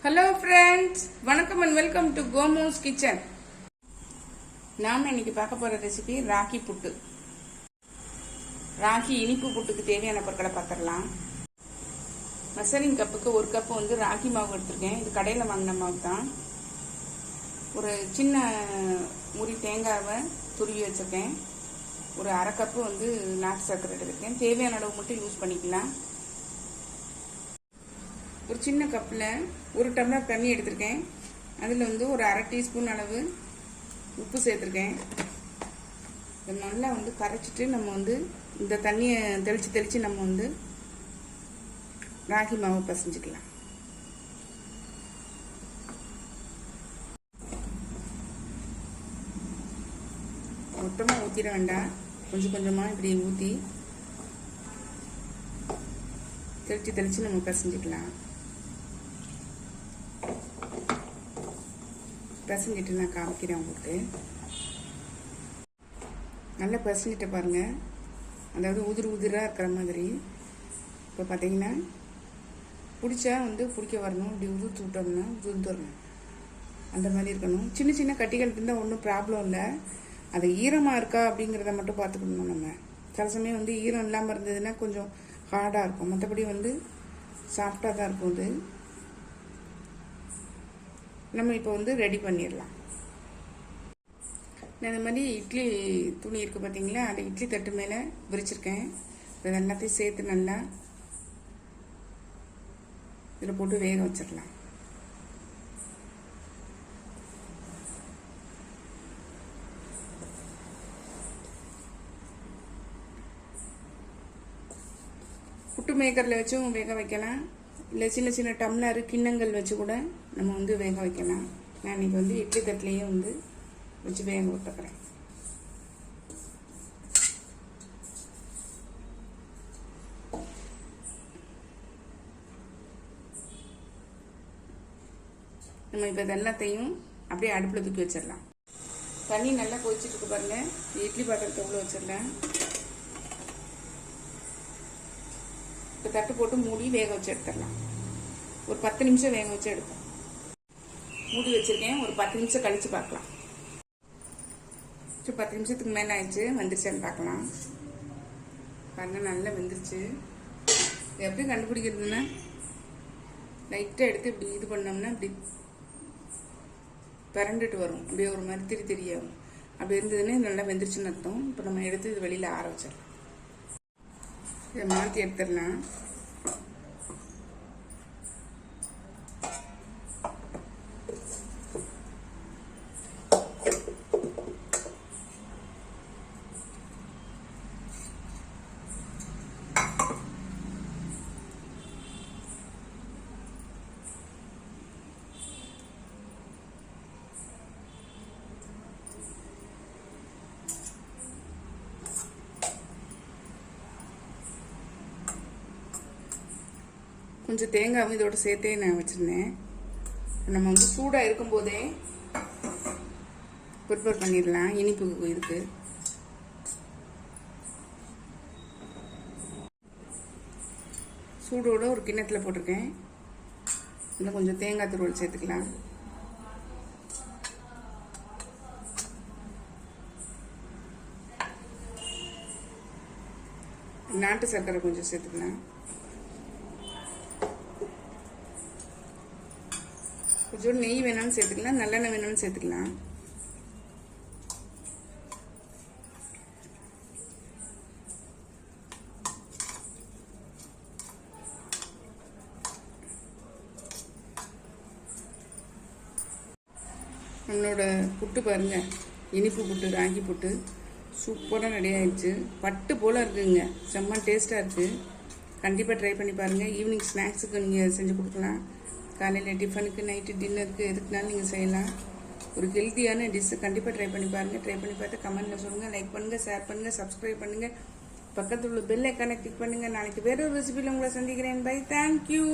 Hello friends, வணக்கம் and welcome to கோமோஸ் kitchen. நாம் இன்னைக்கு பார்க்க போகிற ரெசிபி ராகி புட்டு. ராகி இனிப்பு புட்டுக்கு தேவையான பொருட்களை பார்த்துடலாம். மெஷரிங் கப்புக்கு ஒரு கப்பு வந்து ராகி மாவு எடுத்திருக்கேன். இது கடையில் வாங்கின மாவு தான். ஒரு சின்ன முறி தேங்காவை துருவி வச்சுருக்கேன். ஒரு அரை கப்பு வந்து நாட்டு சர்க்கரை எடுத்திருக்கேன். தேவையான அளவு மட்டும் யூஸ் பண்ணிக்கலாம். ஒரு சின்ன கப்பில் ஒரு டம்ளர் தண்ணி எடுத்திருக்கேன். அதில் வந்து ஒரு அரை டீஸ்பூன் அளவு உப்பு சேர்த்துருக்கேன். இதை நல்லா வந்து கரைச்சிட்டு நம்ம வந்து இந்த தண்ணியை தெளித்து நம்ம வந்து ராகி மாவை பசைஞ்சிக்கலாம். மொத்தமாக ஊற்றிட வேண்டாம், கொஞ்சம் கொஞ்சமாக இப்படி ஊற்றி தெளித்து நம்ம பசைஞ்சிக்கலாம். பசஞ்சிட்டு நான் காமிக்கிறேன் உங்களுக்கு. நல்லா பசஞ்சிட்ட பாருங்கள், அதாவது உதிராக இருக்கிற மாதிரி. இப்போ பார்த்தீங்கன்னா பிடிச்சா வந்து பிடிக்க வரணும், இப்படி உதுத்து விட்டோம்னா உதுந்துடணும், அந்த மாதிரி இருக்கணும். சின்ன சின்ன கட்டிகள் இருந்தால் ஒன்றும் ப்ராப்ளம் இல்லை. அது ஈரமாக இருக்கா அப்படிங்கிறத மட்டும் பார்த்துக்கணும். நம்ம சில சமயம் வந்து ஈரம் இல்லாமல் இருந்ததுன்னா கொஞ்சம் ஹார்டாக இருக்கும், மற்றபடி வந்து சாஃப்டாக தான் இருக்கும். இது நம்ம இப்போ வந்து ரெடி பண்ணிடலாம். நான் இந்த மாதிரி இட்லி துணி இருக்குது பார்த்தீங்களா, அதை இட்லி தட்டு மேலே விரிச்சிருக்கேன். இது எல்லாத்தையும் சேர்த்து நல்லா இதில் போட்டு வேக வச்சிடலாம். புட்டு மேக்கரில் வச்சும் வேக வைக்கலாம், இல்லை சின்ன சின்ன டம்ளர் கிண்ணங்கள் வச்சு கூட நம்ம வந்து வேக வைக்கலாம். நான் இன்னைக்கு வந்து இட்லி தட்டிலேயே வந்து வச்சு வேக விட்டுக்கிறேன். நம்ம இப்போ எல்லாத்தையும் அப்படியே அடுப்பில் தூக்கி வச்சிடலாம். தண்ணி நல்லா கொதிச்சுட்டு இருக்கு பாருங்க. இட்லி பாத்திரத்தை உள்ள வச்சிடலாம். இப்போ தட்டு போட்டு மூடி வேக வச்சு எடுத்துடலாம். ஒரு 10 நிமிஷம் வேக வச்சு எடுப்போம். மூடி வச்சிருக்கேன். ஒரு 10 நிமிஷம் கழிச்சு பார்க்கலாம். 10 நிமிஷத்துக்கு மேலே ஆயிடுச்சு, வந்துருச்சான்னு பார்க்கலாம். பாருங்க, நல்லா வெந்துருச்சு. எப்படி கண்டுபிடிக்கிறதுன்னா, லைட்டாக எடுத்து இப்படி இது பண்ணோம்னா இப்படி பரண்டுட்டு வரும், அப்படியே ஒரு மாதிரி தெரியாகும். அப்படி இருந்ததுன்னா நல்லா வெந்துருச்சுன்னு அர்த்தம். இப்போ நம்ம எடுத்து இது வெளியில் ஆற வச்சிடலாம். இதை மாற்றி எடுத்துடலாம். கொஞ்சம் தேங்காவும் இதோட சேர்த்தே நான் வச்சுருந்தேன். நம்ம வந்து சூடாக இருக்கும்போதே ப்ரிப்பேர் பண்ணிடலாம். இனிப்பு இதுக்கு சூடோட ஒரு கிண்ணத்தில் போட்டிருக்கேன். இன்னும் கொஞ்சம் தேங்காய் துருவல் சேர்த்துக்கலாம். நாட்டு சர்க்கரை கொஞ்சம் சேர்த்துக்கலாம். கொஞ்சம் நெய் வேணாலும் சேர்த்துக்கலாம், நல்லெண்ணெய் வேணாலும் சேர்த்துக்கலாம். நம்மளோட புட்டு பாருங்க, இனிப்பு புட்டு, ராகி புட்டு சூப்பராக ரெடி ஆயிடுச்சு. பட்டு போல் இருக்குங்க, செம்ம டேஸ்ட்டாக இருக்குது. கண்டிப்பாக ட்ரை பண்ணி பாருங்கள். ஈவினிங் ஸ்நாக்ஸுக்கு நீங்கள் செஞ்சு கொடுக்கலாம். காலையில் டிஃபனுக்கு, நைட்டு டின்னருக்கு, எதுக்குனாலும் நீங்கள் செய்யலாம். ஒரு ஹெல்த்தியான டிஷ்ஷு கண்டிப்பாக ட்ரை பண்ணி பாருங்கள். ட்ரை பண்ணி பார்த்து கமெண்ட்டில் சொல்லுங்கள். லைக் பண்ணுங்கள், ஷேர் பண்ணுங்கள், சப்ஸ்கிரைப் பண்ணுங்கள். பக்கத்தில் உள்ள பெல் ஐக்கானை கிளிக் பண்ணுங்கள். நாளைக்கு வேற ஒரு ரெசிபியில் உங்களை சந்திக்கிறேன். Bye, thank you.